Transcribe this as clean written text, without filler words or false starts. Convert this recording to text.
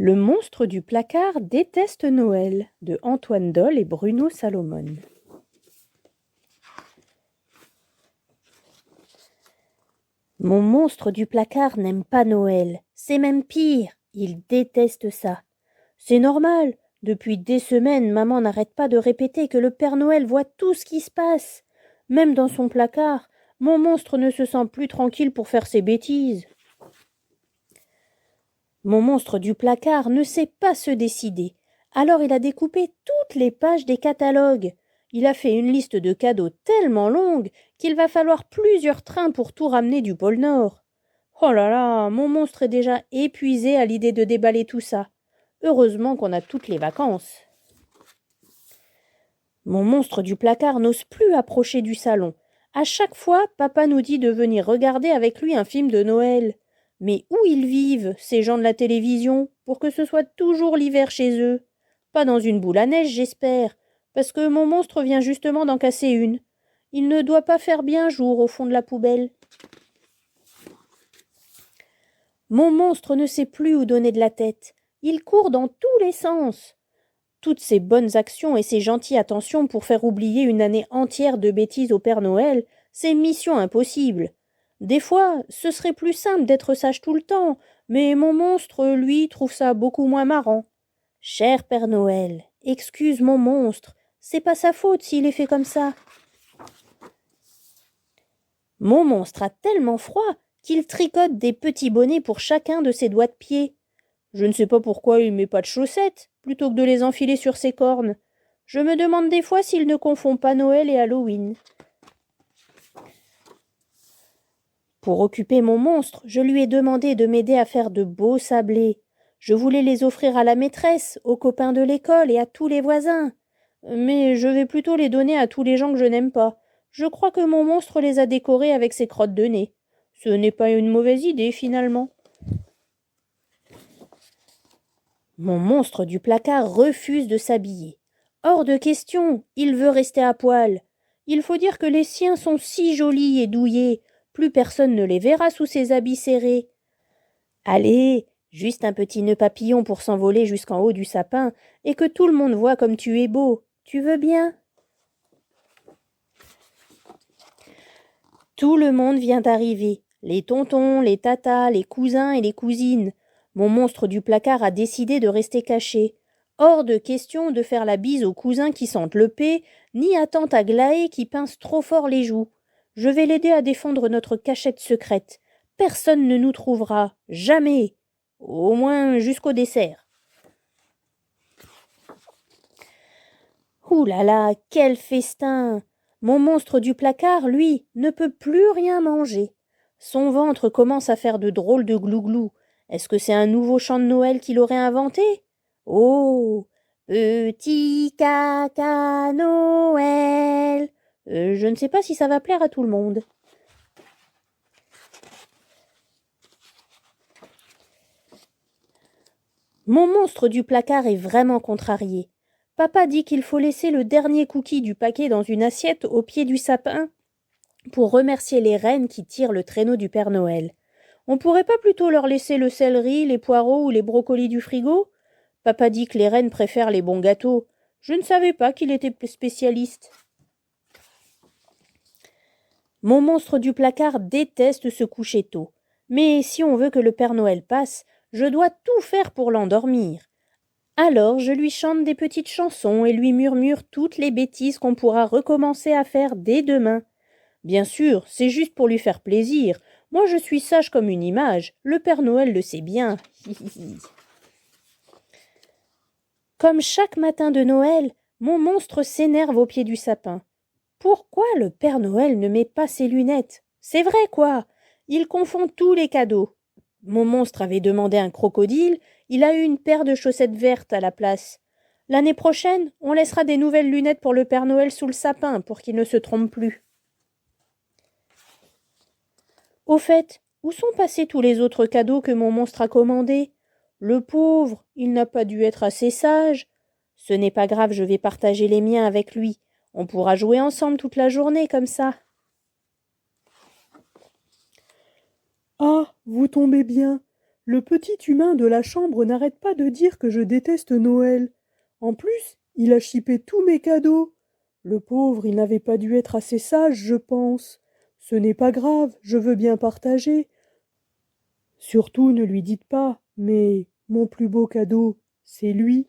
Le monstre du placard déteste Noël de Antoine Dolle et Bruno Salomon. Mon monstre du placard n'aime pas Noël, c'est même pire, il déteste ça. C'est normal, depuis des semaines, maman n'arrête pas de répéter que le Père Noël voit tout ce qui se passe. Même dans son placard, mon monstre ne se sent plus tranquille pour faire ses bêtises. Mon monstre du placard ne sait pas se décider. Alors il a découpé toutes les pages des catalogues. Il a fait une liste de cadeaux tellement longue qu'il va falloir plusieurs trains pour tout ramener du pôle Nord. Oh là là, mon monstre est déjà épuisé à l'idée de déballer tout ça. Heureusement qu'on a toutes les vacances. Mon monstre du placard n'ose plus approcher du salon. À chaque fois, papa nous dit de venir regarder avec lui un film de Noël. Mais où ils vivent, ces gens de la télévision, pour que ce soit toujours l'hiver chez eux? Pas dans une boule à neige, j'espère, parce que mon monstre vient justement d'en casser une. Il ne doit pas faire bien jour au fond de la poubelle. Mon monstre ne sait plus où donner de la tête. Il court dans tous les sens. Toutes ces bonnes actions et ces gentilles attentions pour faire oublier une année entière de bêtises au Père Noël, c'est mission impossible. Des fois, ce serait plus simple d'être sage tout le temps, mais mon monstre, lui, trouve ça beaucoup moins marrant. Cher Père Noël, excuse mon monstre, c'est pas sa faute s'il est fait comme ça. Mon monstre a tellement froid qu'il tricote des petits bonnets pour chacun de ses doigts de pied. Je ne sais pas pourquoi il met pas de chaussettes, plutôt que de les enfiler sur ses cornes. Je me demande des fois s'il ne confond pas Noël et Halloween. Pour occuper mon monstre, je lui ai demandé de m'aider à faire de beaux sablés. Je voulais les offrir à la maîtresse, aux copains de l'école et à tous les voisins. Mais je vais plutôt les donner à tous les gens que je n'aime pas. Je crois que mon monstre les a décorés avec ses crottes de nez. Ce n'est pas une mauvaise idée, finalement. Mon monstre du placard refuse de s'habiller. Hors de question, il veut rester à poil. Il faut dire que les siens sont si jolis et douillets, plus personne ne les verra sous ses habits serrés. Allez, juste un petit nœud papillon pour s'envoler jusqu'en haut du sapin, et que tout le monde voit comme tu es beau. Tu veux bien? Tout le monde vient d'arriver. Les tontons, les tatas, les cousins et les cousines. Mon monstre du placard a décidé de rester caché. Hors de question de faire la bise aux cousins qui sentent le paix, ni à tante Aglaé qui pince trop fort les joues. Je vais l'aider à défendre notre cachette secrète. Personne ne nous trouvera, jamais. Au moins jusqu'au dessert. Ouh là là, quel festin! Mon monstre du placard, lui, ne peut plus rien manger. Son ventre commence à faire de drôles de glouglous. Est-ce que c'est un nouveau chant de Noël qu'il aurait inventé? Oh! Petit caca Noël! Je ne sais pas si ça va plaire à tout le monde. Mon monstre du placard est vraiment contrarié. Papa dit qu'il faut laisser le dernier cookie du paquet dans une assiette au pied du sapin pour remercier les reines qui tirent le traîneau du Père Noël. On pourrait pas plutôt leur laisser le céleri, les poireaux ou les brocolis du frigo? Papa dit que les reines préfèrent les bons gâteaux. Je ne savais pas qu'il était spécialiste. Mon monstre du placard déteste se coucher tôt. Mais si on veut que le Père Noël passe, je dois tout faire pour l'endormir. Alors je lui chante des petites chansons et lui murmure toutes les bêtises qu'on pourra recommencer à faire dès demain. Bien sûr, c'est juste pour lui faire plaisir. Moi je suis sage comme une image. Le Père Noël le sait bien. Comme chaque matin de Noël, mon monstre s'énerve au pied du sapin. Pourquoi le Père Noël ne met pas ses lunettes? C'est vrai, quoi. Il confond tous les cadeaux. Mon monstre avait demandé un crocodile, il a eu une paire de chaussettes vertes à la place. L'année prochaine, on laissera des nouvelles lunettes pour le Père Noël sous le sapin pour qu'il ne se trompe plus. Au fait, où sont passés tous les autres cadeaux que mon monstre a commandés? Le pauvre, il n'a pas dû être assez sage. Ce n'est pas grave, je vais partager les miens avec lui. On pourra jouer ensemble toute la journée comme ça. Ah, vous tombez bien. Le petit humain de la chambre n'arrête pas de dire que je déteste Noël. En plus, il a chipé tous mes cadeaux. Le pauvre, il n'avait pas dû être assez sage, je pense. Ce n'est pas grave, je veux bien partager. Surtout ne lui dites pas, mais mon plus beau cadeau, c'est lui.